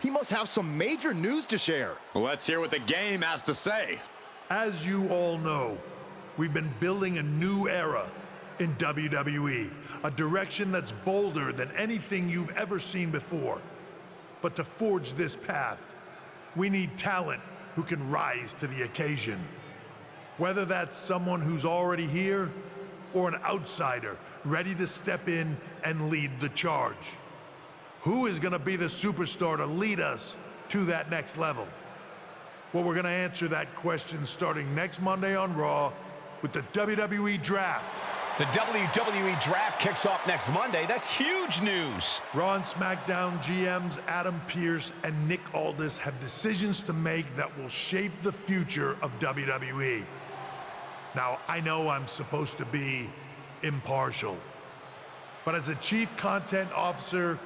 He must have some major news to share. Let's hear what the game has to say. As you all know, we've been building a new era in WWE, a direction that's bolder than anything you've ever seen before. But to forge this path, we need talent who can rise to the occasion. Whether that's someone who's already here, or an outsider ready to step in and lead the charge. Who is gonna be the superstar to lead us to that next level? Well, we're gonna answer that question starting next Monday on Raw with the WWE Draft. The WWE Draft kicks off next Monday. That's huge news. Raw and SmackDown GMs Adam Pearce and Nick Aldis have decisions to make that will shape the future of WWE. Now, I know I'm supposed to be impartial, but as a chief content officer,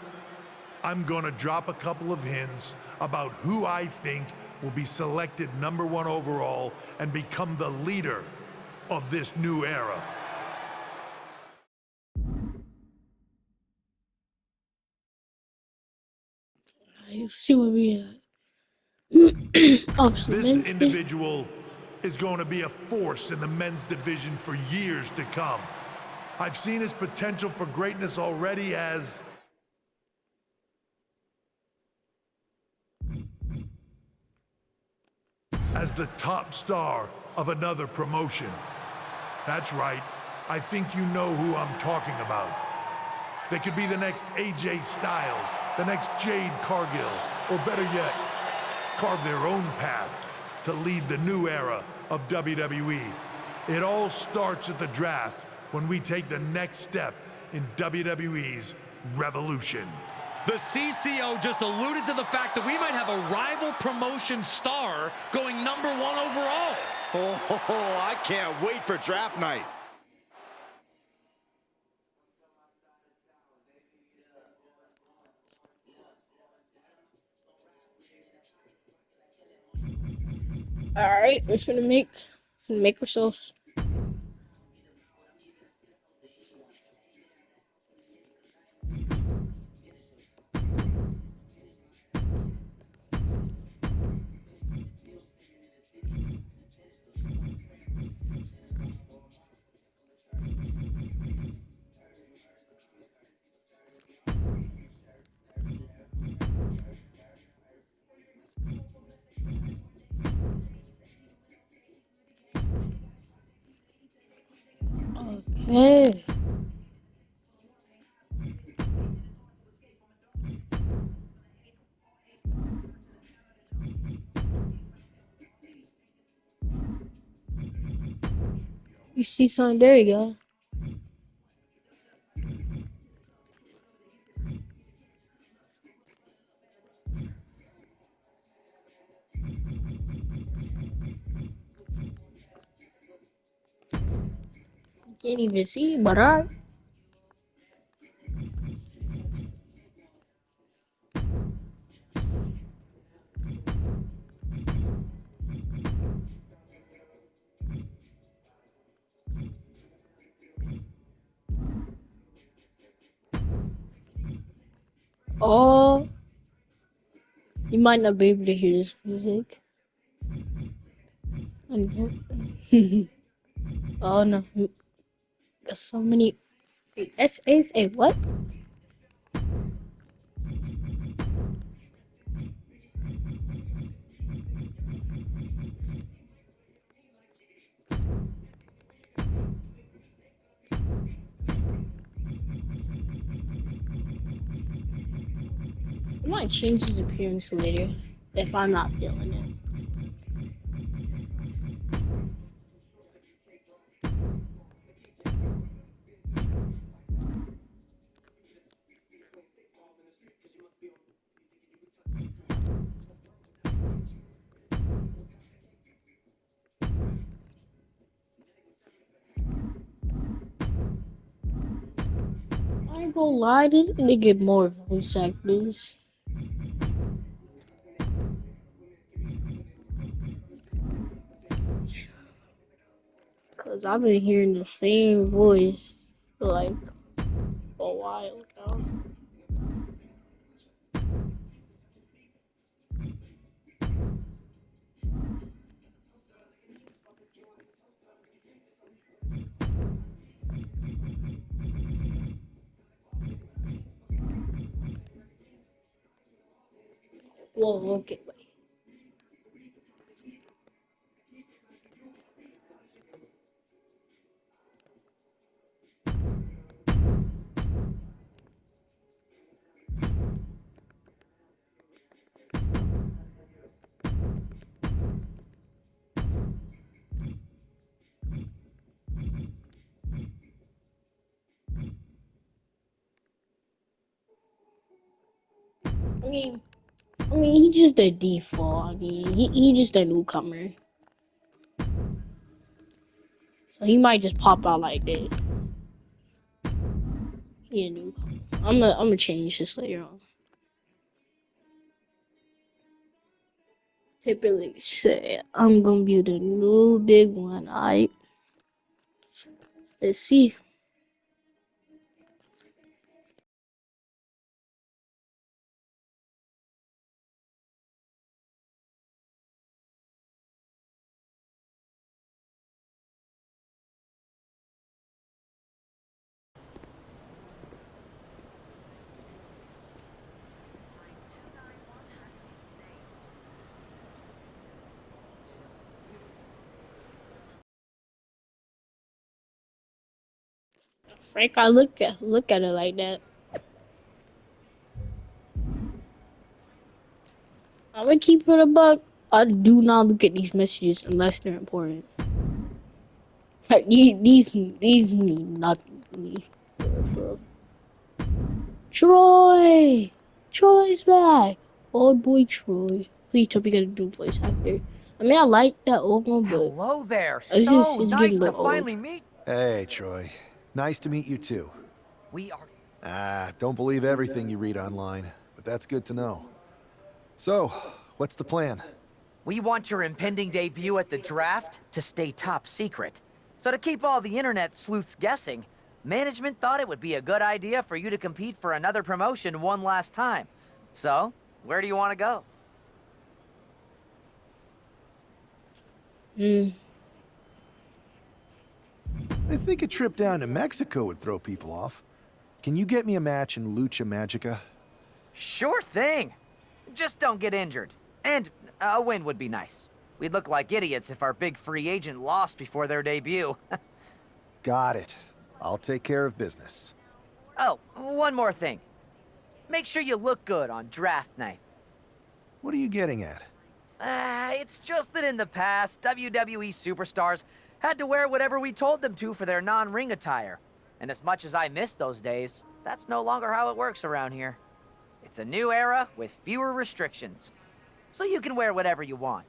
I'm gonna drop a couple of hints about who I think will be selected #1 overall and become the leader of this new era. I see where we at. This individual is going to be a force in the men's division for years to come. I've seen his potential for greatness already as the top star of another promotion. That's right, I think you know who I'm talking about. They could be the next AJ Styles, the next Jade Cargill, or better yet, carve their own path to lead the new era of WWE. It all starts at the draft when we take the next step in WWE's revolution. The CCO just alluded to the fact that we might have a rival promotion star going #1 overall. Oh, I can't wait for draft night. Alright, we're gonna make ourselves. Okay. You see something? There you go. Can't even see, but alright. Oh, you might not be able to hear this music. Oh no, there's so many. It's a what? I might change his appearance later if I'm not feeling it. I ain't gonna lie, this gonna get more voice actors. Cause I've been hearing the same voice for like a while now. Whoa, okay, wait. I mean, he just a default. I mean, he just a newcomer, so he might just pop out like this. He a newcomer. I'm gonna change this later on. Typically say I'm gonna be the new big one. Let's see. Frank, I look at it like that. I'm gonna keep it a buck. I do not look at these messages unless they're important. Like, these mean nothing to me. For real. Troy's back. Old boy Troy. Please tell me you got a new voice actor. I mean, I like that old one, but Hello there. it's getting Nice a to little old. finally meet. Hey, Troy. Nice to meet you too. We are. Don't believe everything you read online, but that's good to know. So, what's the plan? We want your impending debut at the draft to stay top secret. So to keep all the internet sleuths guessing, management thought it would be a good idea for you to compete for another promotion one last time. So, where do you want to go? I think a trip down to Mexico would throw people off. Can you get me a match in Lucha Magica? Sure thing. Just don't get injured. And a win would be nice. We'd look like idiots if our big free agent lost before their debut. Got it. I'll take care of business. Oh, one more thing. Make sure you look good on draft night. What are you getting at? It's just that in the past, WWE superstars had to wear whatever we told them to for their non-ring attire. And as much as I miss those days, that's no longer how it works around here. It's a new era with fewer restrictions. So you can wear whatever you want.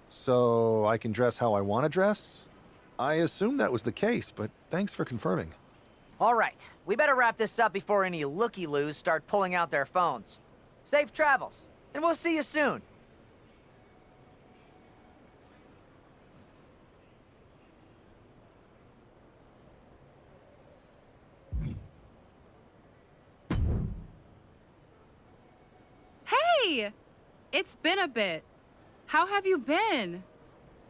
So, I can dress how I want to dress? I assumed that was the case, but thanks for confirming. All right, we better wrap this up before any looky-loos start pulling out their phones. Safe travels, and we'll see you soon. Hey! It's been a bit. How have you been?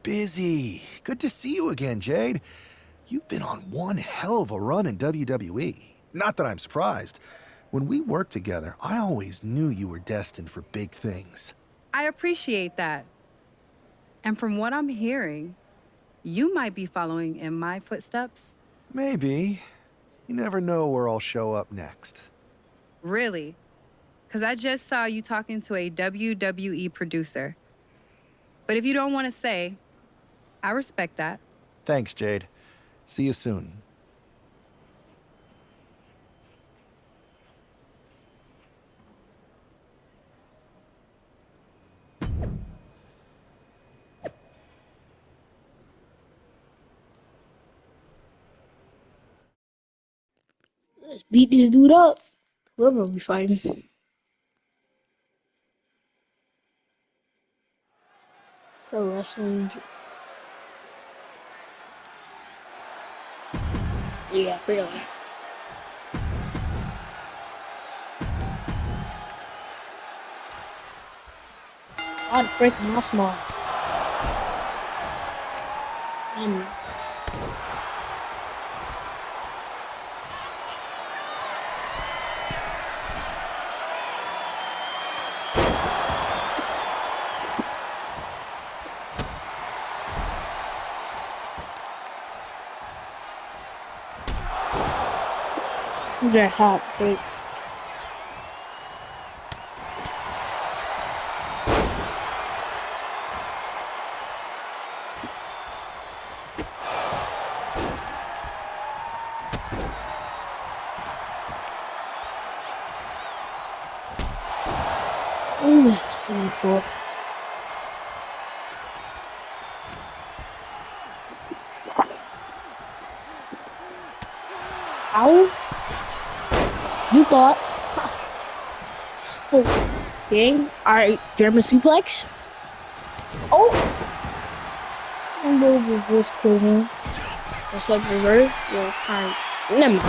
Busy. Good to see you again, Jade. You've been on one hell of a run in WWE. Not that I'm surprised. When we worked together, I always knew you were destined for big things. I appreciate that. And from what I'm hearing, you might be following in my footsteps. Maybe. You never know where I'll show up next. Really? Because I just saw you talking to a WWE producer. But if you don't want to say, I respect that. Thanks, Jade. See you soon. Let's beat this dude up. Whoever we fighting. Pro wrestling. Yeah, really. God freaking awesome. was a hot pick. Oh, that's painful. Ow. You thought. Okay. Alright, German suplex. Oh! No reverse closing. It's like reverse. Yeah, alright. Never mind.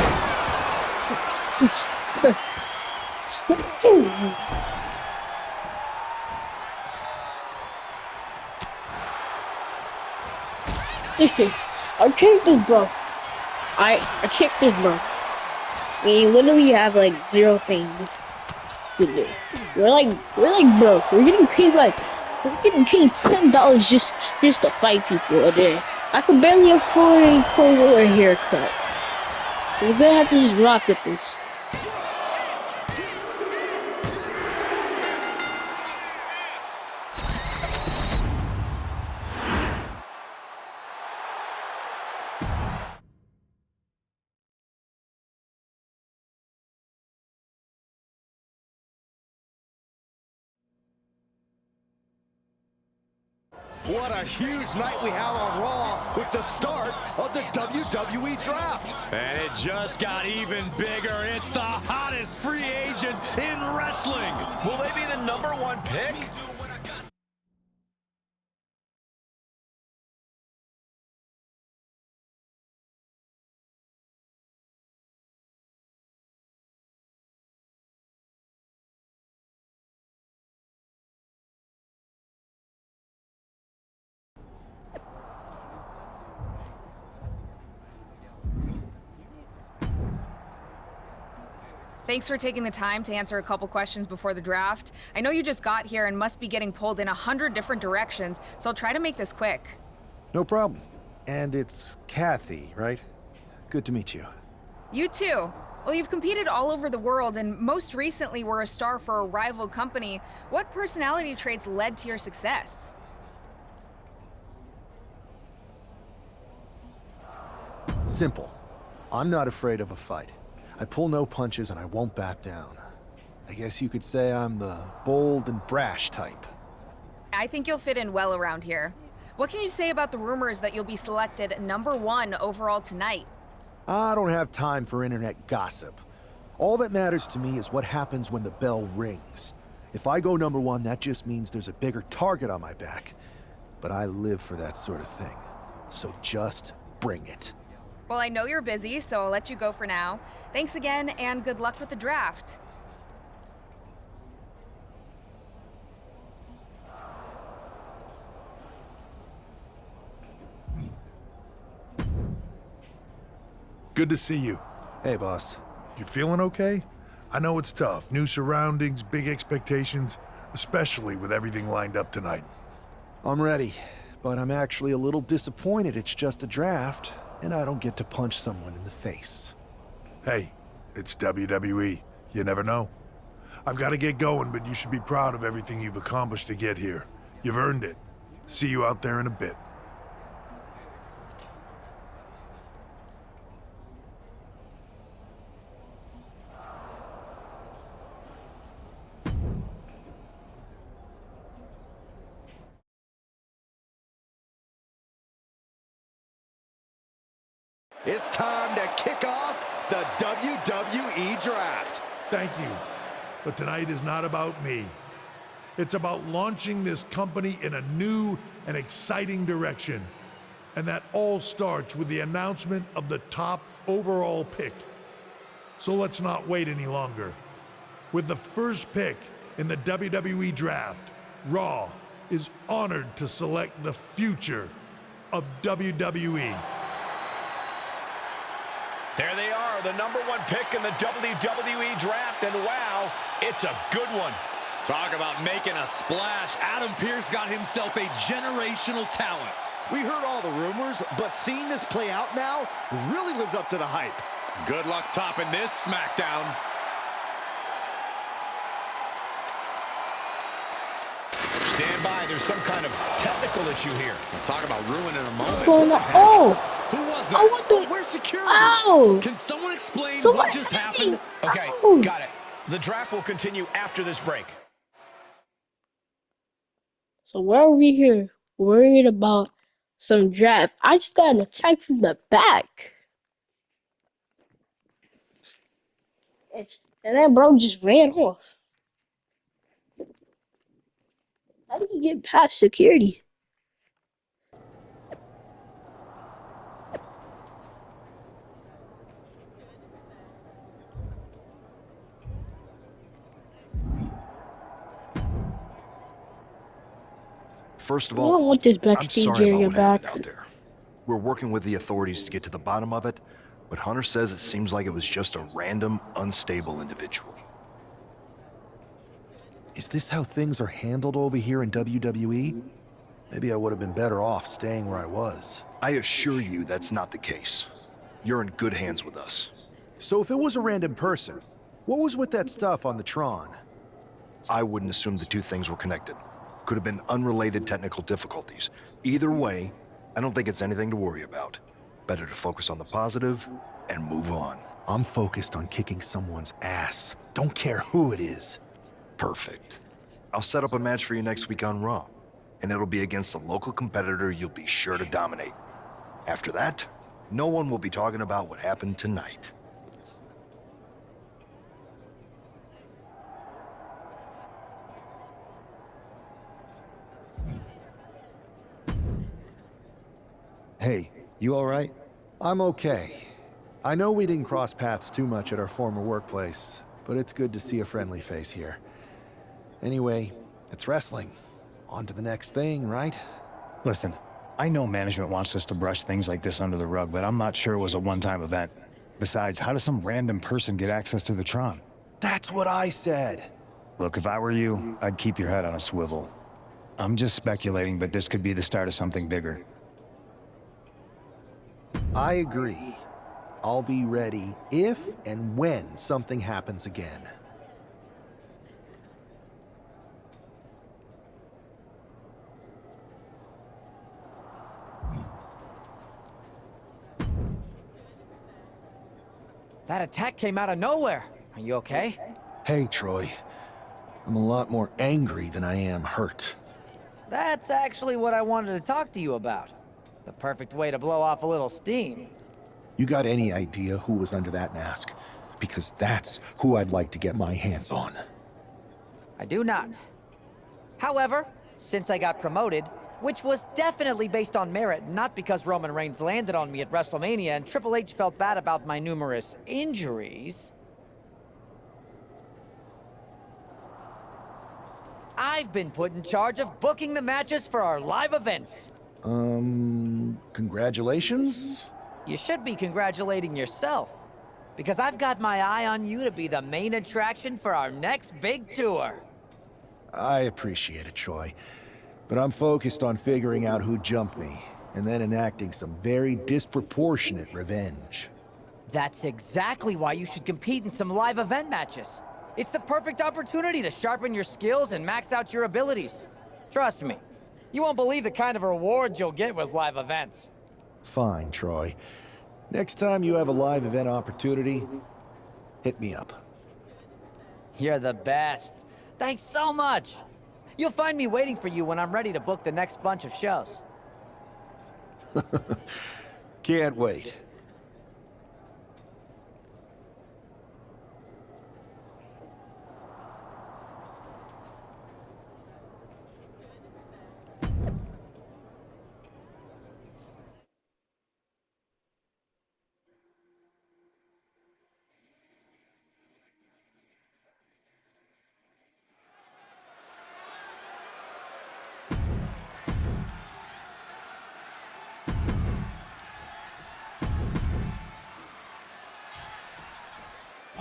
Listen, our character's broke. Our character's broke. We literally have like 0 things to do. We're like broke. We're getting paid $10 just to fight people a day. I could barely afford any clothes or haircuts. So we're gonna have to just rock with this. What a huge night we have on Raw with the start of the WWE Draft. And it just got even bigger. It's the hottest free agent in wrestling. Will they be the #1 pick? Thanks for taking the time to answer a couple questions before the draft. I know you just got here and must be getting pulled in 100 different directions, so I'll try to make this quick. No problem. And it's Kathy, right? Good to meet you. You too. Well, you've competed all over the world and most recently were a star for a rival company. What personality traits led to your success? Simple. I'm not afraid of a fight. I pull no punches and I won't back down. I guess you could say I'm the bold and brash type. I think you'll fit in well around here. What can you say about the rumors that you'll be selected #1 overall tonight? I don't have time for internet gossip. All that matters to me is what happens when the bell rings. If I go #1, that just means there's a bigger target on my back. But I live for that sort of thing. So just bring it. Well, I know you're busy, so I'll let you go for now. Thanks again, and good luck with the draft. Good to see you. Hey, boss. You feeling okay? I know it's tough. New surroundings, big expectations, especially with everything lined up tonight. I'm ready, but I'm actually a little disappointed it's just a draft, and I don't get to punch someone in the face. Hey, it's WWE. You never know. I've got to get going, but you should be proud of everything you've accomplished to get here. You've earned it. See you out there in a bit. It's time to kick off the WWE Draft. Thank you. But tonight is not about me. It's about launching this company in a new and exciting direction. And that all starts with the announcement of the top overall pick. So let's not wait any longer. With the first pick in the WWE Draft, Raw is honored to select the future of WWE. There they are, the #1 pick in the WWE Draft, and wow, it's a good one. Talk about making a splash. Adam Pearce got himself a generational talent. We heard all the rumors, but seeing this play out now really lives up to the hype. Good luck topping this SmackDown. Stand by, there's some kind of technical issue here. Talk about ruining a moment. What's going on? Oh! Who was that? Oh, what the? Where's security? Ow! Can someone explain Someone what just happened? Okay, Ow. got it. The draft will continue after this break. So why are we here worried about some draft? I just got an attack from the back. And that bro just ran off. How did he get past security? First of I all, don't want this I'm backstage sorry about area what happened back. out there. We're working with the authorities to get to the bottom of it, but Hunter says it seems like it was just a random, unstable individual. Is this how things are handled over here in WWE? Maybe I would have been better off staying where I was. I assure you that's not the case. You're in good hands with us. So if it was a random person, what was with that stuff on the Tron? I wouldn't assume the two things were connected. Could have been unrelated technical difficulties. Either way, I don't think it's anything to worry about. Better to focus on the positive and move on. I'm focused on kicking someone's ass. Don't care who it is. Perfect. I'll set up a match for you next week on Raw, and it'll be against a local competitor you'll be sure to dominate. After that, no one will be talking about what happened tonight. Hey, you all right? I'm okay. I know we didn't cross paths too much at our former workplace, but it's good to see a friendly face here. Anyway, it's wrestling. On to the next thing, right? Listen, I know management wants us to brush things like this under the rug, but I'm not sure it was a one-time event. Besides, how does some random person get access to the Tron? That's what I said. Look, if I were you, I'd keep your head on a swivel. I'm just speculating, but this could be the start of something bigger. I agree. I'll be ready if and when something happens again. That attack came out of nowhere. Are you okay? Hey, Troy. I'm a lot more angry than I am hurt. That's actually what I wanted to talk to you about. The perfect way to blow off a little steam. You got any idea who was under that mask? Because that's who I'd like to get my hands on. I do not. However, since I got promoted, which was definitely based on merit, not because Roman Reigns landed on me at WrestleMania and Triple H felt bad about my numerous injuries, I've been put in charge of booking the matches for our live events. Congratulations? You should be congratulating yourself, because I've got my eye on you to be the main attraction for our next big tour. I appreciate it, Troy. But I'm focused on figuring out who jumped me, and then enacting some very disproportionate revenge. That's exactly why you should compete in some live event matches. It's the perfect opportunity to sharpen your skills and max out your abilities. Trust me, you won't believe the kind of rewards you'll get with live events. Fine, Troy. Next time you have a live event opportunity, hit me up. You're the best. Thanks so much. You'll find me waiting for you when I'm ready to book the next bunch of shows. Can't wait.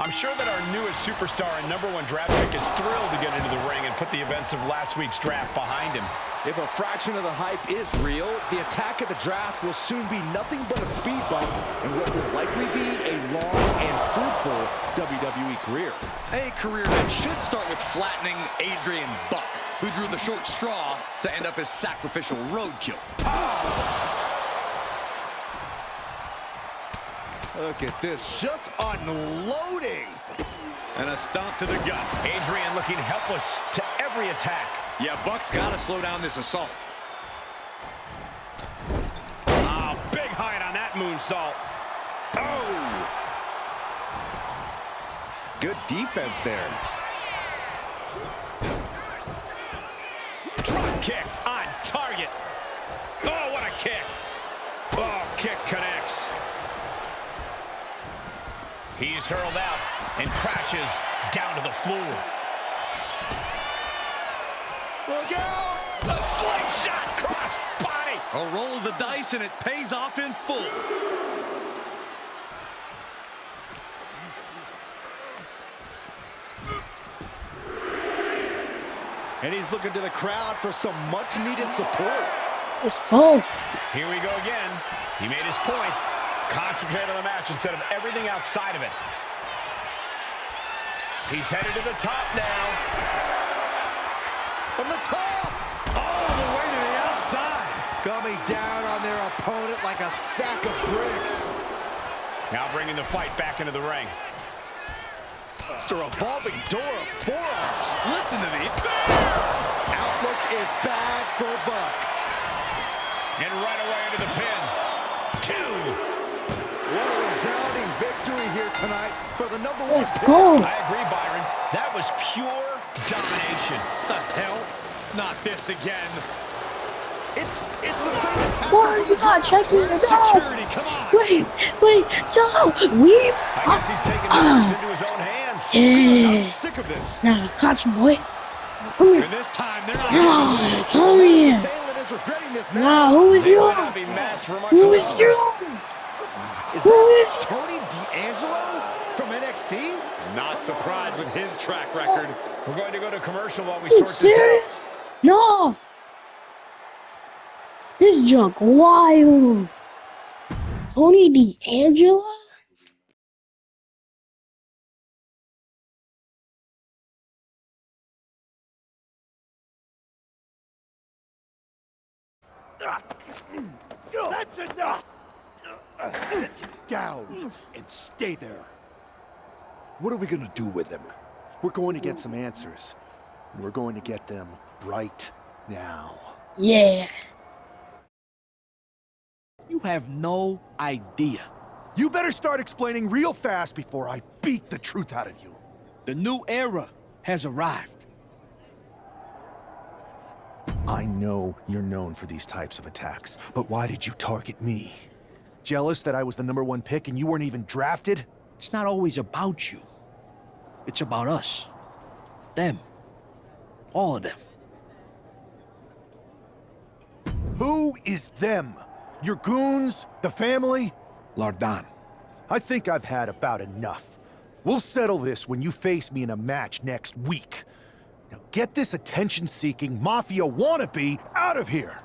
I'm sure that our newest superstar and #1 draft pick is thrilled to get into the ring and put the events of last week's draft behind him. If a fraction of the hype is real, the attack at the draft will soon be nothing but a speed bump and what will likely be a long and fruitful WWE career. A career that should start with flattening Adrian Buck, who drew the short straw to end up as sacrificial roadkill. Look at this, just unloading. And a stomp to the gut. Adrian looking helpless to every attack. Yeah, Buck's got to slow down this assault. Oh, big height on that moonsault. Oh! Good defense there. Drop kick on target. Oh, what a kick. Oh, kick connects. He's hurled out and crashes down to the floor. Look out! A slingshot cross body. A roll of the dice, and it pays off in full. And he's looking to the crowd for some much-needed support. Let's go. Here we go again. He made his point. Concentrate on the match instead of everything outside of it. He's headed to the top now. From the top! All the way to the outside. Coming down on their opponent like a sack of bricks. Now bringing the fight back into the ring. It's a revolving door of forearms. Listen to me. Outlook is bad for Buck. And right away into the pin. 2. What a resounding victory here tonight for the #1 Let's pick. go. I agree, Byron. That was pure domination. The hell? Not this again. It's the same attack. Why are you not checking it out? Security, come on. Wait, Joe, leave. I guess he's taking matters into his own hands. I'm Yeah. sick of this. Nah, catch him, boy. Come here. And this time, they're not. Nah, come here. Assailant is regretting this now. Nah, who is They you? might not be masked for much Who is longer. you? Is Who that is you? Tony D'Angelo from NXT? Not surprised with his track record. We're going to go to commercial while we You sort this out. serious? No. This junk wild. Tony D'Angelo? That's enough! Sit down and stay there. What are we gonna do with him? We're going to get some answers. And we're going to get them right now. Yeah. You have no idea. You better start explaining real fast before I beat the truth out of you. The new era has arrived. I know you're known for these types of attacks, but why did you target me? Jealous that I was the #1 pick and you weren't even drafted? It's not always about you. It's about us. Them. All of them. Who is them? Your goons? The family? Lardan. I think I've had about enough. We'll settle this when you face me in a match next week. Now get this attention-seeking mafia wannabe out of here!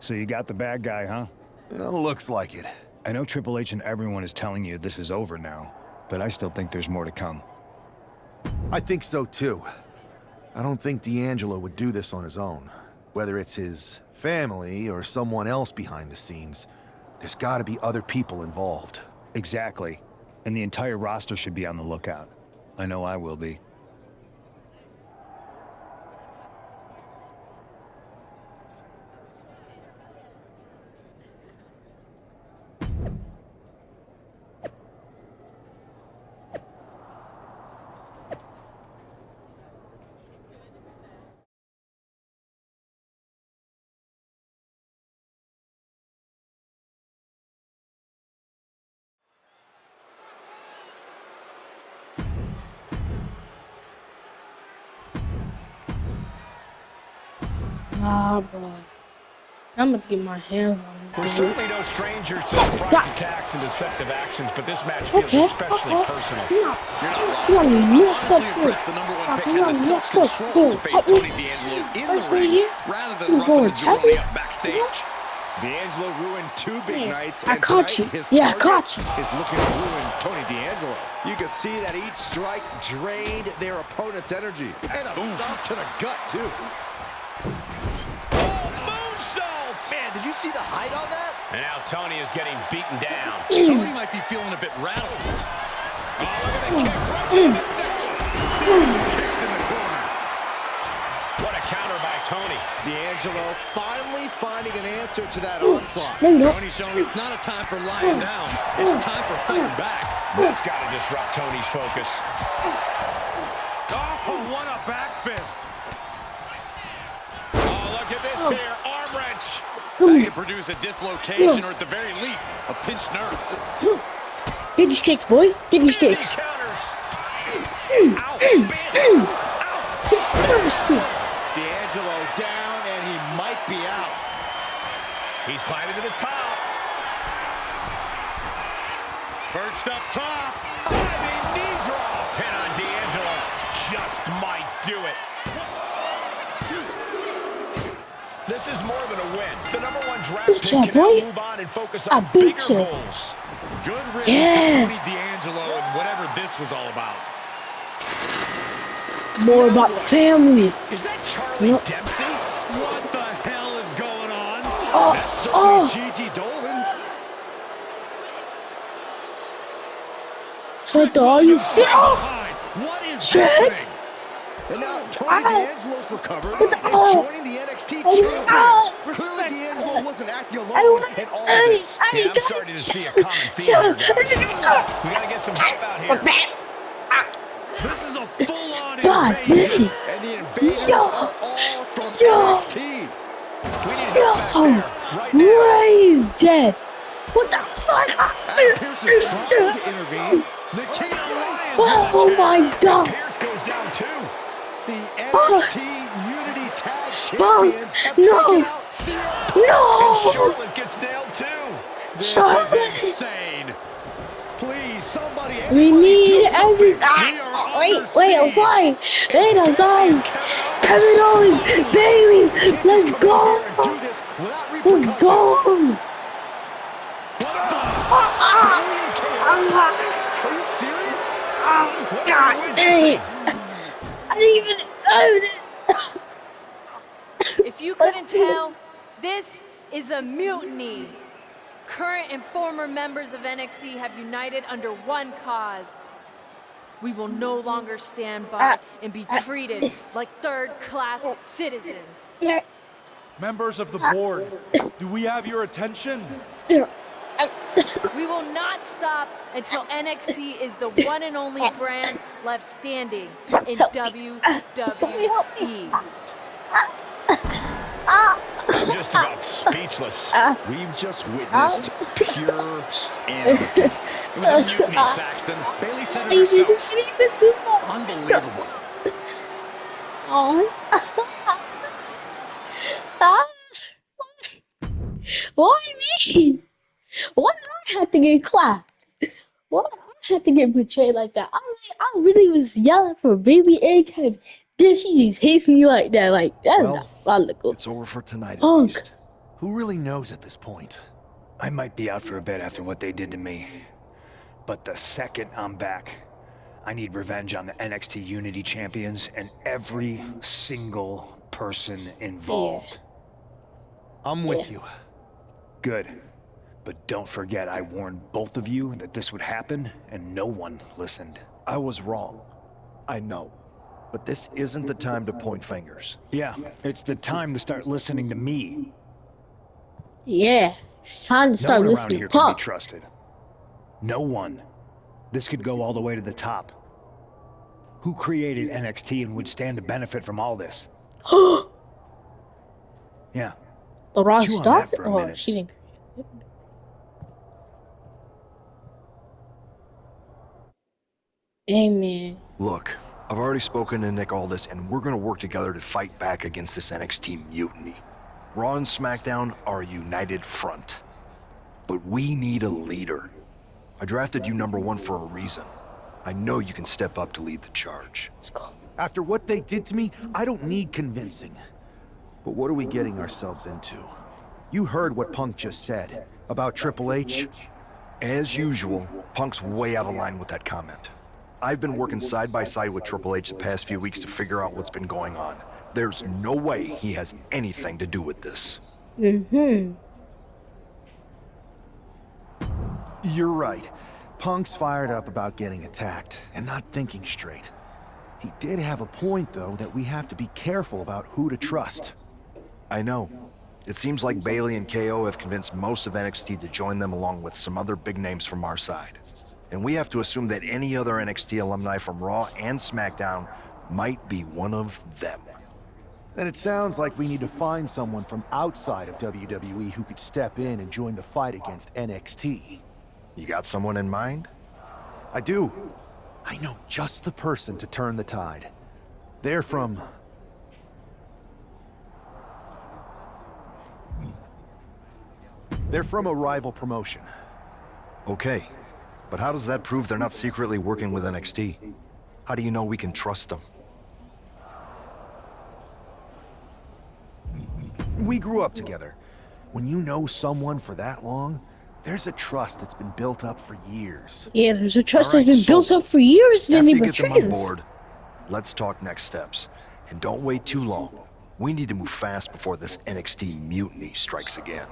So you got the bad guy, huh? Well, looks like it. I know Triple H and everyone is telling you this is over now, but I still think there's more to come. I think so too. I don't think D'Angelo would do this on his own. Whether it's his family or someone else behind the scenes, there's gotta be other people involved. Exactly. And the entire roster should be on the lookout. I know I will be. Ah, bro. I'm about to get my hands on We're this. certainly no strangers to surprise attacks and deceptive actions, but this match feels especially personal. You're not I'm messed up honestly here. impressed the number one pick You're had not the messed up. self-control to face Tap me. Tony D'Angelo in First the thing ring here. rather He than was roughing going the to tap Jabroni me. up backstage. D'Angelo ruined 2 big nights, I and caught tonight you. his Yeah, I target caught you. is looking to ruin Tony D'Angelo. You can see that each strike drained their opponent's energy. And a stomp to the gut, too. Man, did you see the height on that? And now Tony is getting beaten down. Tony might be feeling a bit rattled. Oh, look at the kicks right to the Series of kicks in the corner. What a counter by Tony. D'Angelo finally finding an answer to that onslaught. Tony's showing it's not a time for lying down. It's time for fighting back. That's got to disrupt Tony's focus. Oh, what a back fist. Oh, look at this here. Arm wrench. That can produce a dislocation or at the very least, a pinched nerve. Get these kicks, boy. Get these kicks. D'Angelo down, and he might be out. He's climbing to the top. Perched up top. Diving knee drop. Pin on D'Angelo. Just might do it. This is more than a win. The number one draft pick can now move on and focus on bigger goals. Good riddance to Tony D'Angelo and whatever this was all about. More about the family. Is that Charlie Dempsey? What the hell is going on? That's certainly Gigi Dolan. So are you sick? What is happening? And now Tony D'Angelo's recovered and joining the NXT champion. Clearly D'Angelo wasn't acting alone in all of this. Yeah, I'm starting to see a common theme here, guys. We gotta get some help out here. This is a full-on God, invasion. And the invaders are all from NXT. Ray is dead. What the fuck? Pierce is trying to intervene. Nikita Lyons Oh my God. Pierce goes down too. The NXT Unity Tag Champions have taken out CM Punk. No! Charlotte gets nailed too. This is insane. Please, somebody, We need every. We are Wait, under I'm siege. sorry. Wait, I'm sorry. Kevin Owens, Bailey, let's go. Let's go. What the? Are you serious? God dang it. I didn't even. If you couldn't tell, this is a mutiny. Current and former members of NXT have united under one cause. We will no longer stand by and be treated like third-class citizens. Members of the board, do we have your attention? We will not stop until NXT is the one and only brand left standing in WWE. I'm just about speechless. We've just witnessed pure anarchy. It was a mutiny, Saxton. Bailey said it herself. Unbelievable. Why me? Why did I have to get clapped? Why did I have to get betrayed like that? I really was yelling for Bailey and Kevin. Then she just hates me like that. Like, that's not logical. It's over for tonight at Punk. least. Who really knows at this point? I might be out for a bit after what they did to me. But the second I'm back, I need revenge on the NXT Unity Champions and every single person involved. I'm with you. Good. But don't forget I warned both of you that this would happen, and no one listened. I was wrong. I know. But this isn't the time to point fingers. Yeah, it's the time to start listening to me. Yeah, it's time to start no one around listening here to can be Punk. trusted. No one. This could go all the way to the top. Who created NXT and would stand to benefit from all this? Yeah. The wrong Chew on stuff? that for a Oh, minute. she didn't. Hey, man. Look, I I've already spoken to Nick Aldis, and we're gonna work together to fight back against this NXT mutiny. Raw and SmackDown are a united front. But we need a leader. I drafted you #1 for a reason. I know you can step up to lead the charge. After what they did to me, I don't need convincing. But what are we getting ourselves into? You heard what Punk just said about Triple H. As usual, Punk's way out of line with that comment. I've been working side by side with Triple H the past few weeks to figure out what's been going on. There's no way he has anything to do with this. Mm-hmm. You're right. Punk's fired up about getting attacked and not thinking straight. He did have a point, though, that we have to be careful about who to trust. I know. It seems like Bailey and KO have convinced most of NXT to join them along with some other big names from our side. And we have to assume that any other NXT alumni from Raw and SmackDown might be one of them. Then it sounds like we need to find someone from outside of WWE who could step in and join the fight against NXT. You got someone in mind? I do. I know just the person to turn the tide. They're from a rival promotion. Okay, but how does that prove they're not secretly working with NXT? How do you know we can trust them? We grew up together. When you know someone for that long, there's a trust that's been built up for years. Yeah, there's a trust that's been built up for years, and then they After you betray get them on us. board, let's talk next steps. And don't wait too long. We need to move fast before this NXT mutiny strikes again.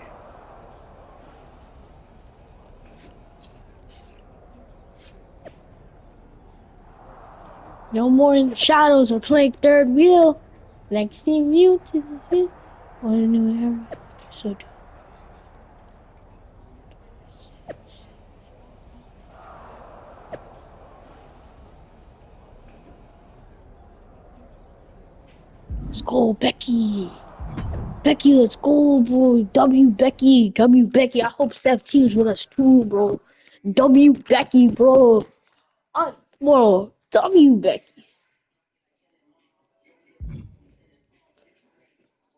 No more in the shadows or playing third wheel. Next team you to the on a new era. So let's go, Becky. Becky, let's go, bro. W Becky. W Becky. I hope Seth teams with us too, bro. W Becky, bro. Bro, W Becky.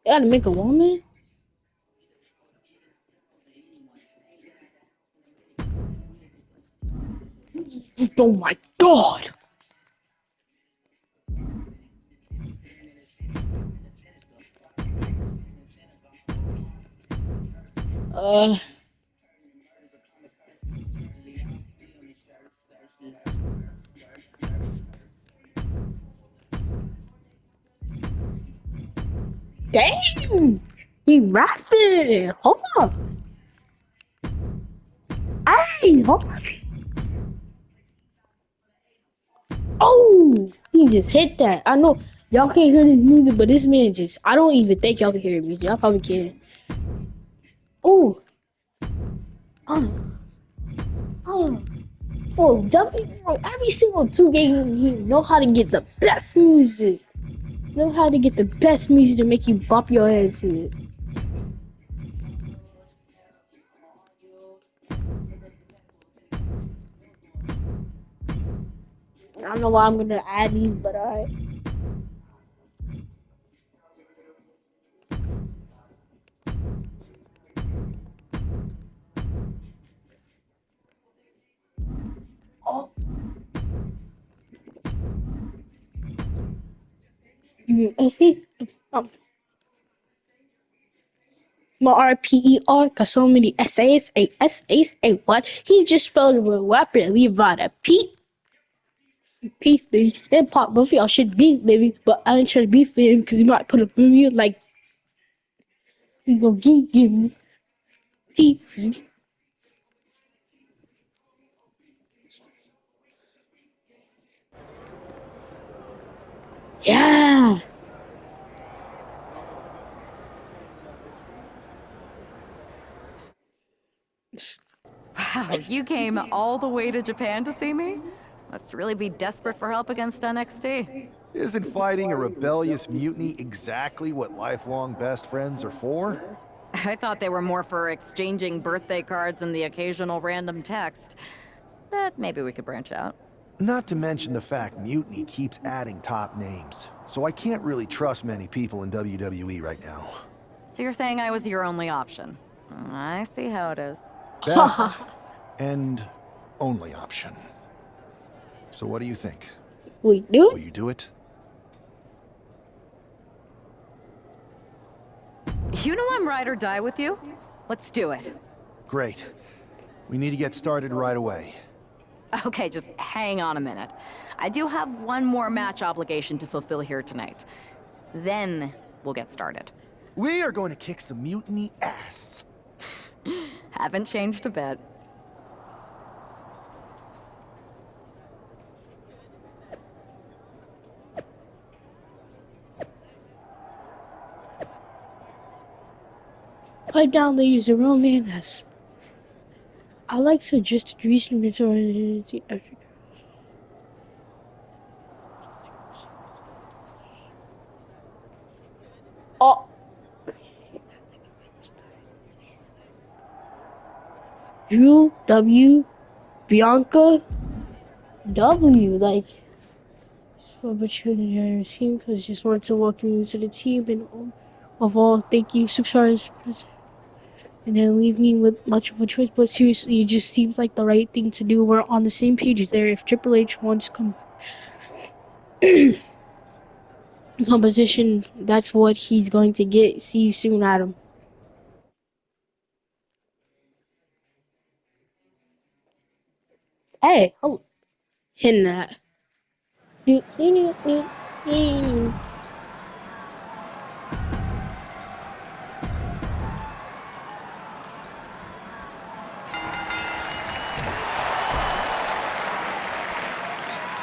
You gotta make a woman? Oh my god! Damn! He rapping! Hold up! Hey, hold up! Oh! He just hit that. I know y'all can't hear this music, but this man just, I don't even think y'all can hear the music. Y'all probably can. Oh! Oh! Oh, every single 2K he know how to get the best music. Know how to get the best music to make you bop your head to it. I don't know why I'm gonna add these, but alright. Oh. I see. My RPER, cause so many essays, what? He just spelled it with rapper, leave out a P. Peace, baby. And Pop both of y'all should be, baby. But I ain't trying to be for him, cause he might put a review like, he go give me. Peace. Yeah. Wow, you came all the way to Japan to see me? Must really be desperate for help against NXT. Isn't fighting a rebellious mutiny exactly what lifelong best friends are for? I thought they were more for exchanging birthday cards and the occasional random text. But maybe we could branch out. Not to mention the fact Mutiny keeps adding top names, so I can't really trust many people in WWE right now. So you're saying I was your only option? I see how it is. Best and only option. So what do you think? We do Will you do it? You know I'm ride or die with you. Let's do it. Great. We need to get started right away. Okay, just hang on a minute. I do have one more match obligation to fulfill here tonight. Then we'll get started. We are going to kick some Mutiny ass. Haven't changed a bit. Pipe down, ladies, a real man has. I like suggested recent mental identity after. Oh. Drew W. Bianca W. Like, just want to put you in the general team because just want to welcome you to the team and of all, thank you, superstars. And then leave me with much of a choice, but seriously, it just seems like the right thing to do. We're on the same page there. If Triple H wants composition, that's what he's going to get. See you soon, Adam. Hey, oh, hitting that.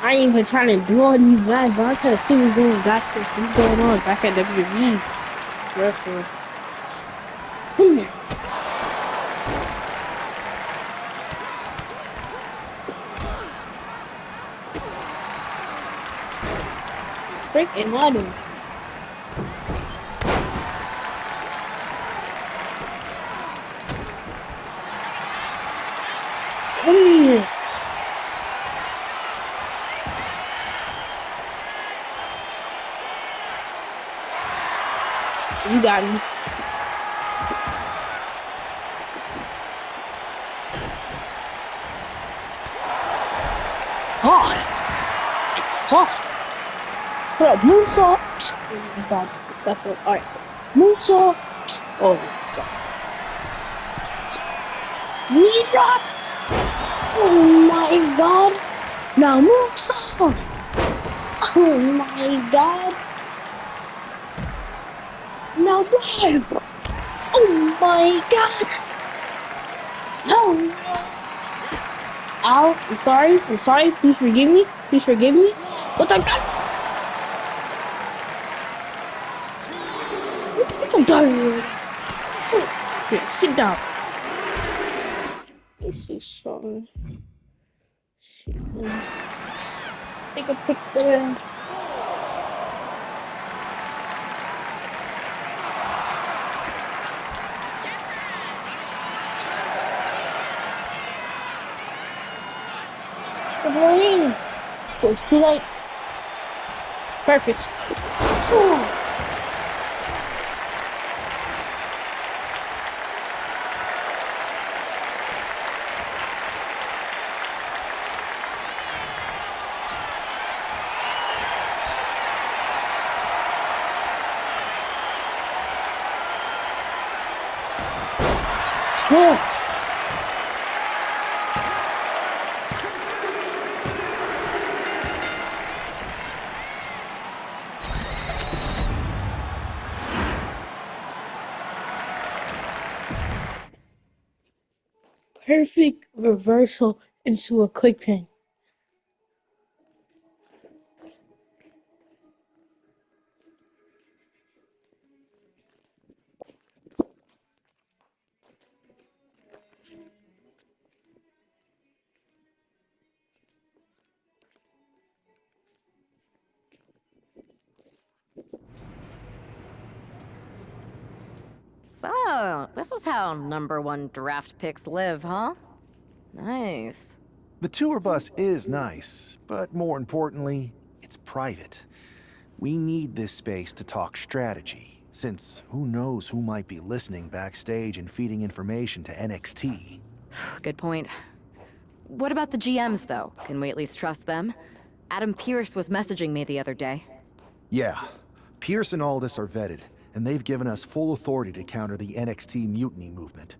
I ain't even trying to do all these guys, but I'm trying to see what's going on back at WWE. Therefore, freaking water. Come here. You got me. God. God. Put up moonsault. Stop. That's it. Alright. Moonsault. Oh my god. Knee drop. Oh my god. Now moonsault. Oh my god. Now dive! Oh my god! Oh no! Ow, I'm sorry, please forgive me. What the god? I'm done. Here, sit down. This is so... Take a picture. Good. So it's too late. Perfect. Score. Perfect reversal into a quick pin. So, this is how #1 draft picks live, huh? Nice. The tour bus is nice, but more importantly, it's private. We need this space to talk strategy, since who knows who might be listening backstage and feeding information to NXT. Good point. What about the GMs, though? Can we at least trust them? Adam Pearce was messaging me the other day. Yeah, Pierce and Aldis are vetted, and they've given us full authority to counter the NXT mutiny movement.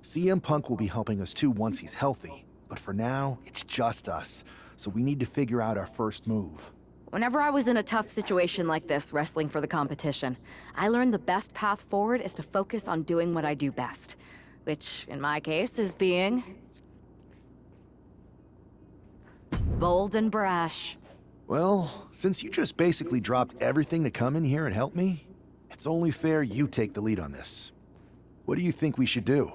CM Punk will be helping us too once he's healthy, but for now, it's just us, so we need to figure out our first move. Whenever I was in a tough situation like this, wrestling for the competition, I learned the best path forward is to focus on doing what I do best. Which, in my case, is being... bold and brash. Well, since you just basically dropped everything to come in here and help me, it's only fair you take the lead on this. What do you think we should do?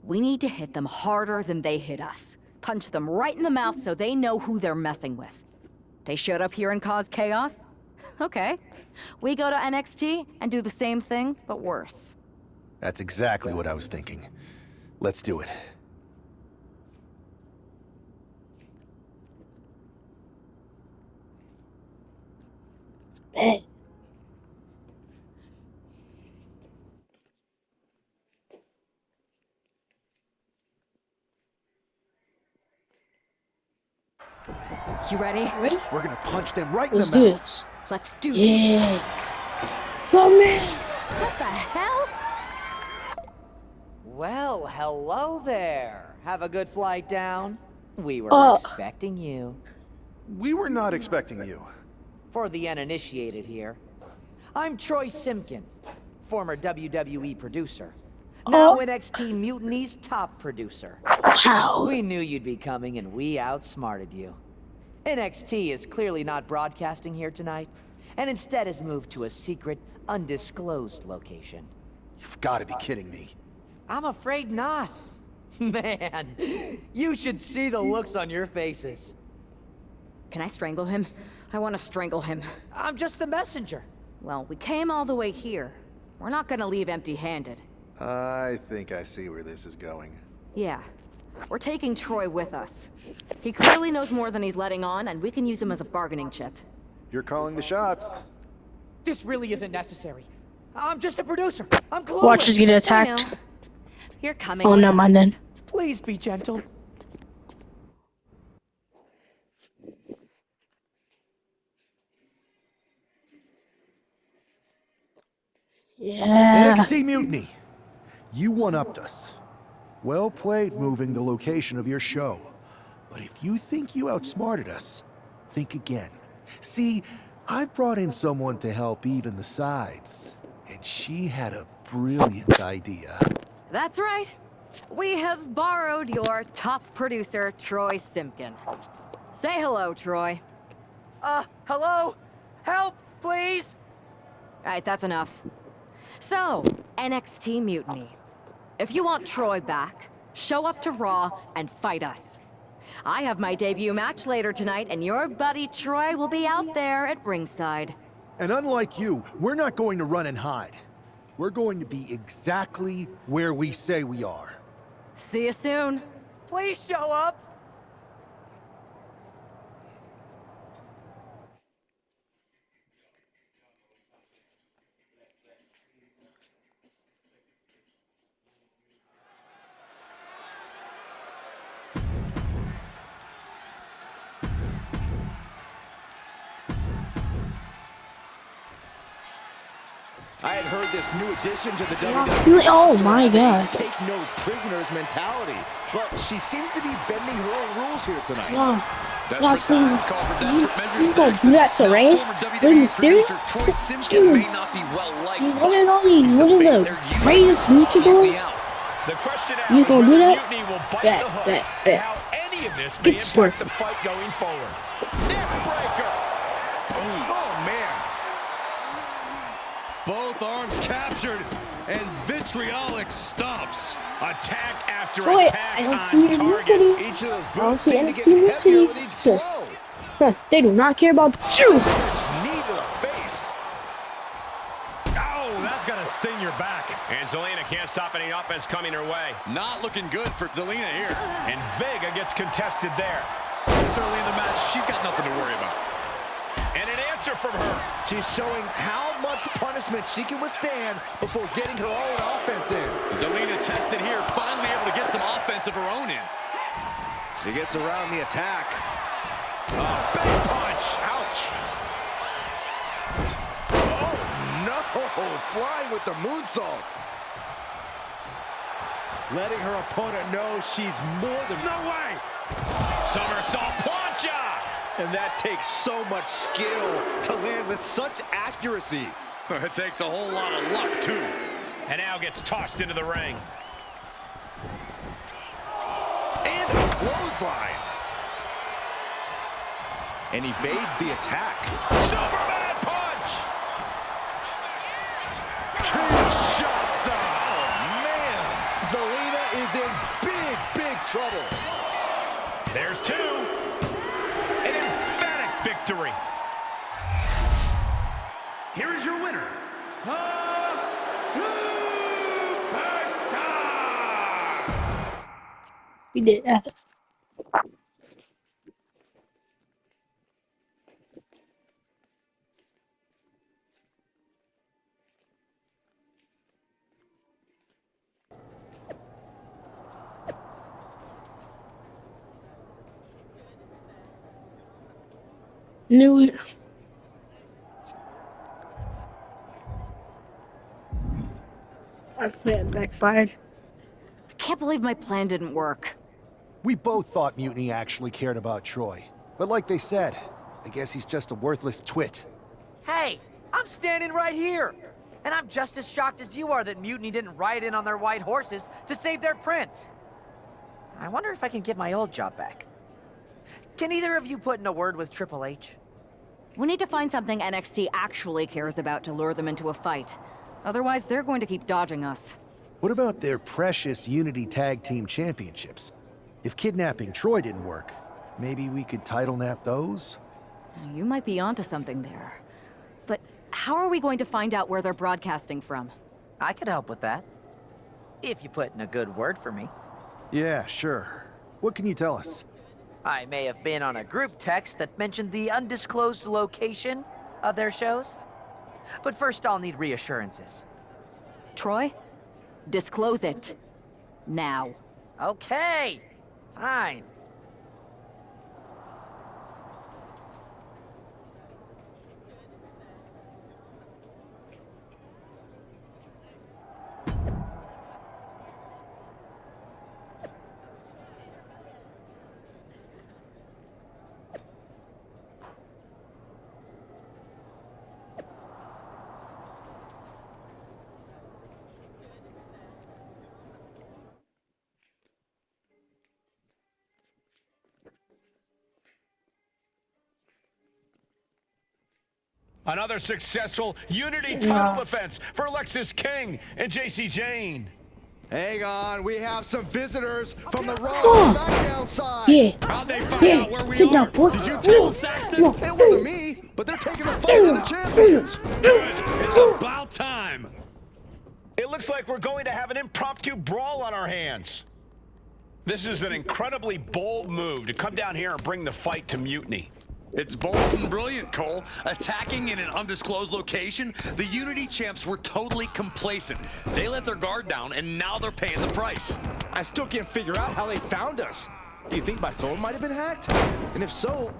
We need to hit them harder than they hit us. Punch them right in the mouth so they know who they're messing with. They showed up here and caused chaos? Okay. We go to NXT and do the same thing, but worse. That's exactly what I was thinking. Let's do it. You ready? Ready? We're gonna punch them right in Let's the do mouth. this. Let's do this. Yeah. Come in. What the hell? Well, hello there. Have a good flight down. We were expecting you. We were not expecting you. For the uninitiated here, I'm Troy Simpkin, former WWE producer. Now NXT Mutiny's top producer. Wow. We knew you'd be coming and we outsmarted you. NXT is clearly not broadcasting here tonight, and instead has moved to a secret, undisclosed location. You've got to be kidding me. I'm afraid not. Man, you should see the looks on your faces. Can I strangle him? I want to strangle him. I'm just the messenger. Well, we came all the way here. We're not gonna leave empty-handed. I think I see where this is going. Yeah. We're taking Troy with us. He clearly knows more than he's letting on, and we can use him as a bargaining chip. You're calling the shots. This really isn't necessary. I'm just a producer. I'm clueless. Watch us get attacked. You're coming. Oh, no, mind then. Please be gentle. Yeah. NXT Mutiny. You one-upped us. Well played moving the location of your show. But if you think you outsmarted us, think again. See, I've brought in someone to help even the sides. And she had a brilliant idea. That's right. We have borrowed your top producer, Troy Simpkin. Say hello, Troy. Hello? Help, please? All right, that's enough. So, NXT Mutiny. If you want Troy back, show up to Raw and fight us. I have my debut match later tonight, and your buddy Troy will be out there at ringside. And unlike you, we're not going to run and hide. We're going to be exactly where we say we are. See you soon. Please show up. I had heard this new addition to the WWE. Oh my god. Take no prisoners mentality, but she seems to be bending her own rules here tonight. Wow. Y'all seen he's gonna do that to Ray? Ray Mysterio? Dude, he's one of the greatest luchadors. You gonna do that? Bet. Good sport. The fight going forward. Oh man. Both arms captured and vitriolic stomps. Attack after Troy, attack I don't on see any target. luchador. Each of those I don't boots see seem any to get heavier with each luchador. blow. They do not care about you. Knee to the face. Oh, that's gonna sting. thing, you're back. And Zelina can't stop any offense coming her way. Not looking good for Zelina here. And Vega gets contested there. This early in the match, she's got nothing to worry about. And an answer from her. She's showing how much punishment she can withstand before getting her own offense in. Zelina tested here, finally able to get some offense of her own in. She gets around the attack. Oh, big punch. Ouch. Oh, no. Flying with the moonsault. Letting her opponent know she's more than... No way! Somersault plancha. And that takes so much skill to land with such accuracy. It takes a whole lot of luck, too. And now gets tossed into the ring. And a clothesline. And evades the attack. Superman punch! Kinshasa! Oh, man! Zelina is in big, big trouble. There's two. An emphatic victory. Here is your winner, the Superstar! We did that. Knew it. Our plan backfired. I can't believe my plan didn't work. We both thought Mutiny actually cared about Troy. But like they said, I guess he's just a worthless twit. Hey, I'm standing right here. And I'm just as shocked as you are that Mutiny didn't ride in on their white horses to save their prince. I wonder if I can get my old job back. Can either of you put in a word with Triple H? We need to find something NXT actually cares about to lure them into a fight. Otherwise, they're going to keep dodging us. What about their precious Unity Tag Team Championships? If kidnapping Troy didn't work, maybe we could title nap those? You might be onto something there. But how are we going to find out where they're broadcasting from? I could help with that. If you put in a good word for me. Yeah, sure. What can you tell us? I may have been on a group text that mentioned the undisclosed location of their shows. But first I'll need reassurances. Troy? Disclose it. Now. Okay. Fine. Another successful Unity title defense for Alexis King and JC Jane. Hang on, we have some visitors from the Raw and SmackDown side. Yeah. How'd they find out where we Sit are? down, boy. Did you tell Saxton? It wasn't me, but they're taking the fight to the champions. Good. It's about time. It looks like we're going to have an impromptu brawl on our hands. This is an incredibly bold move to come down here and bring the fight to Mutiny. It's bold and brilliant, Cole. Attacking in an undisclosed location, the Unity champs were totally complacent. They let their guard down, and now they're paying the price. I still can't figure out how they found us. Do you think my phone might have been hacked? And if so,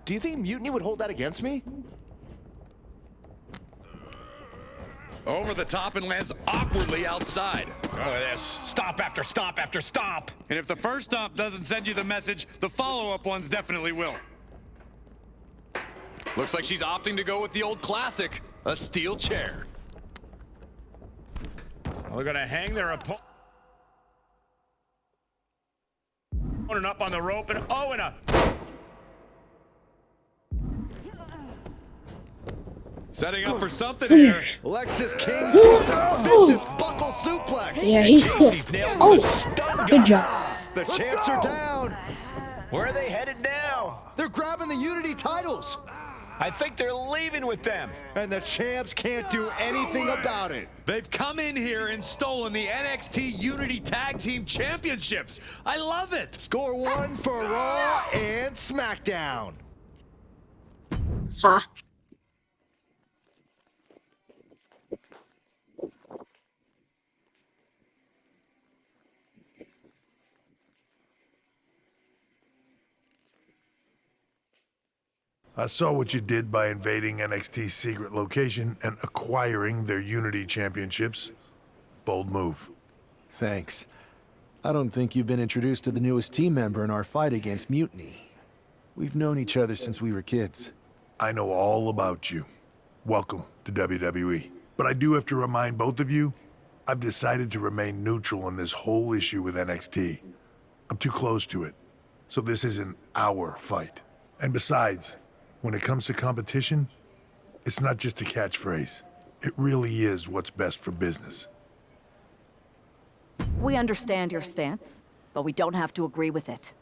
do you think Mutiny would hold that against me? Over the top and lands awkwardly outside. Look at this. Stomp after stomp after stomp. And if the first stomp doesn't send you the message, the follow-up ones definitely will. Looks like she's opting to go with the old classic, a steel chair. We're gonna hang their opponent up on the rope, and and a... Setting up for something here. Alexis King takes a vicious buckle suplex. Yeah, he's cooked. Oh, good job. The champs are down. Where are they headed now? They're grabbing the Unity titles. I think they're leaving with them. And the champs can't do anything about it. They've come in here and stolen the NXT Unity Tag Team Championships. I love it. Score one for Raw and SmackDown. Ha. I saw what you did by invading NXT's secret location and acquiring their Unity Championships. Bold move. Thanks. I don't think you've been introduced to the newest team member in our fight against Mutiny. We've known each other since we were kids. I know all about you. Welcome to WWE. But I do have to remind both of you, I've decided to remain neutral on this whole issue with NXT. I'm too close to it. So this isn't our fight. And besides, when it comes to competition, it's not just a catchphrase. It really is what's best for business. We understand your stance, but we don't have to agree with it.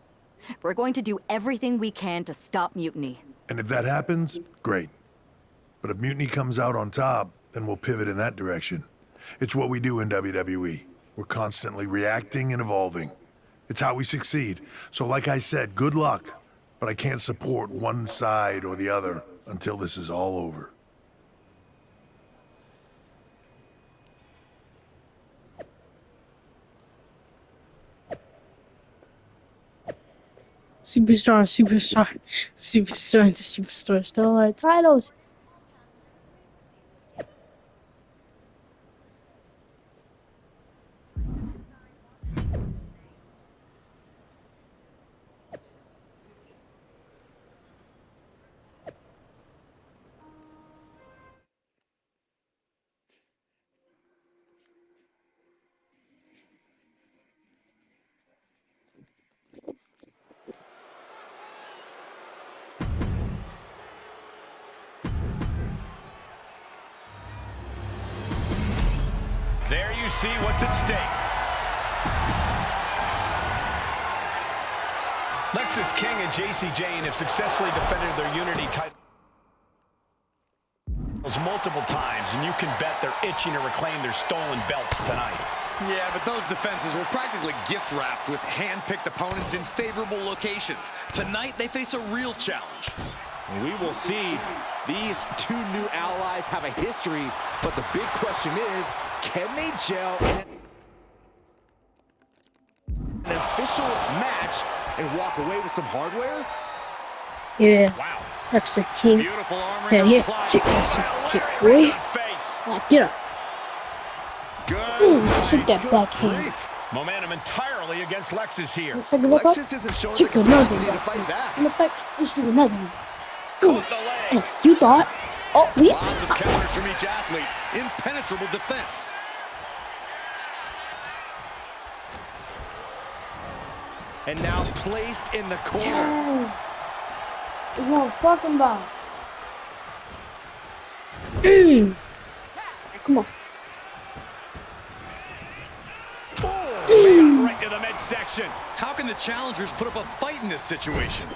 We're going to do everything we can to stop Mutiny. And if that happens, great. But if Mutiny comes out on top, then we'll pivot in that direction. It's what we do in WWE. We're constantly reacting and evolving. It's how we succeed. So like I said, good luck. But I can't support one side or the other until this is all over. Superstar, still our titles. There you see what's at stake. Lexis King and JC Jane have successfully defended their Unity titles multiple times, and you can bet they're itching to reclaim their stolen belts tonight. Yeah, but those defenses were practically gift-wrapped with hand-picked opponents in favorable locations. Tonight, they face a real challenge. We will see. These two new allies have a history, but the big question is, can they gel in an official match and walk away with some hardware? Yeah. Wow. That's the king. Beautiful arm Yeah, wringer yeah. applied. Check this out. Kick, boy. Get up. Ooh, take that backhand. Momentum entirely against Lexis here. Lexis isn't showing the capacity to fight back. In effect, let's do another one. Ooh. Oh, you thought? Oh, we. Lots of counters from each athlete. Impenetrable defense. And now placed in the corner. Yes. That's what I'm talking about. Come on. Oh, right to the midsection. How can the challengers put up a fight in this situation?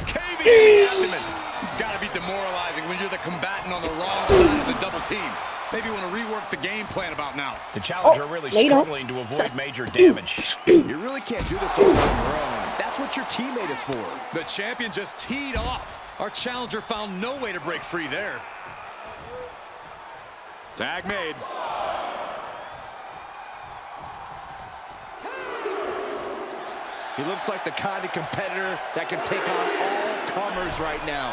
Caving in the abdomen. It's got to be demoralizing when you're the combatant on the wrong side of the double team. Maybe you want to rework the game plan about now. The challenger really struggling to avoid major damage. You really can't do this all on your own. That's what your teammate is for. The champion just teed off. Our challenger found no way to break free there. Tag made. He looks like the kind of competitor that can take on all comers right now.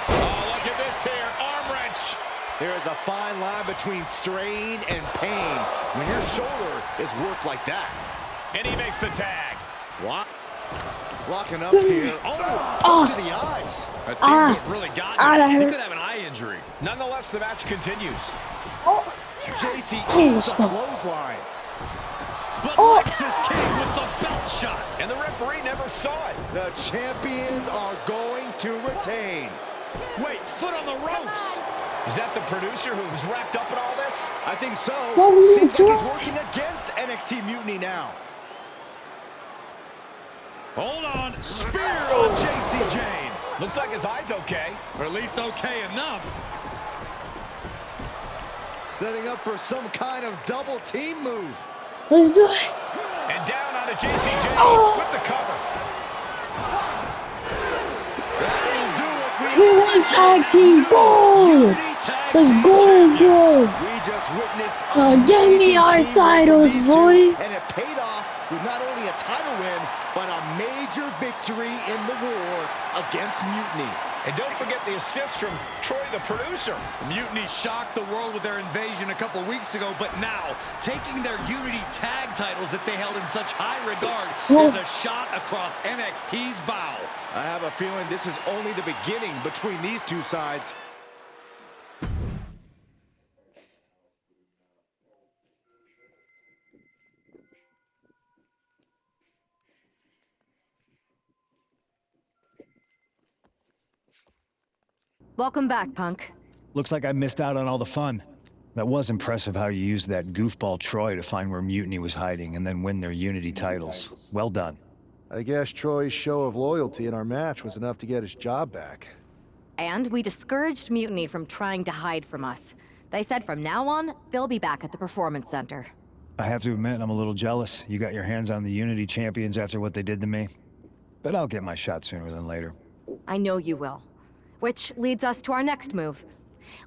Oh, look at this here. Arm wrench. There is a fine line between strain and pain when your shoulder is worked like that. And he makes the tag. What? Locking up here. Oh, to the eyes. That seems to have really gotten him. He could have an eye injury. Nonetheless, the match continues. JC eats a clothesline. But Lexis King with the belt shot. And the referee never saw it. The champions are going to retain. Wait, foot on the ropes. Is that the producer who was wrapped up in all this? I think so. Well, Seems like he's working against NXT Mutiny now. Hold on. Spear on JC Jane. Looks like his eye's okay. Or at least okay enough. Setting up for some kind of double team move. Let's do it. And down onto JC Jane with the cover. That'll do it. We won tag team gold. Let's go, bro. We just witnessed Give me our titles, boy. And it paid off with not only a title win, but a major victory in the war against Mutiny. And don't forget the assist from Troy, the producer. Mutiny shocked the world with their invasion a couple weeks ago, but now, taking their Unity tag titles that they held in such high regard is a shot across NXT's bow. I have a feeling this is only the beginning between these two sides. Welcome back, Punk. Looks like I missed out on all the fun. That was impressive how you used that goofball Troy to find where Mutiny was hiding and then win their Unity titles. Well done. I guess Troy's show of loyalty in our match was enough to get his job back. And we discouraged Mutiny from trying to hide from us. They said from now on, they'll be back at the Performance Center. I have to admit, I'm a little jealous. You got your hands on the Unity champions after what they did to me. But I'll get my shot sooner than later. I know you will. Which leads us to our next move.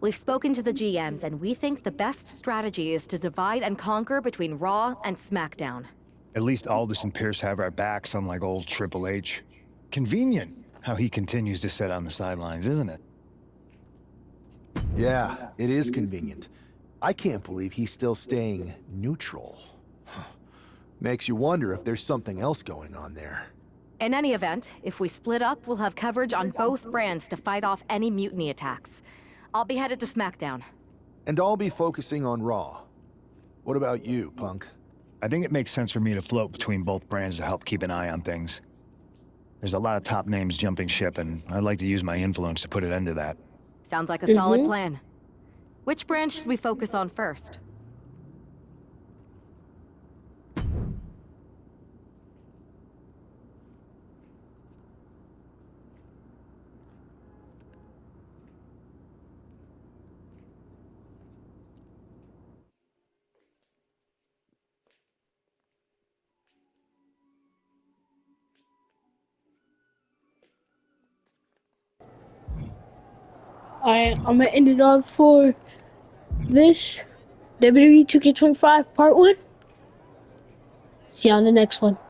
We've spoken to the GMs, and we think the best strategy is to divide and conquer between Raw and SmackDown. At least Aldous and Pierce have our backs, unlike old Triple H. Convenient how he continues to sit on the sidelines, isn't it? Yeah, it is convenient. I can't believe he's still staying neutral. Makes you wonder if there's something else going on there. In any event, if we split up, we'll have coverage on both brands to fight off any Mutiny attacks. I'll be headed to SmackDown. And I'll be focusing on Raw. What about you, Punk? I think it makes sense for me to float between both brands to help keep an eye on things. There's a lot of top names jumping ship, and I'd like to use my influence to put an end to that. Sounds like a solid plan. Which brand should we focus on first? Alright, I'm gonna end it off for this WWE 2K25 Part 1. See you on the next one.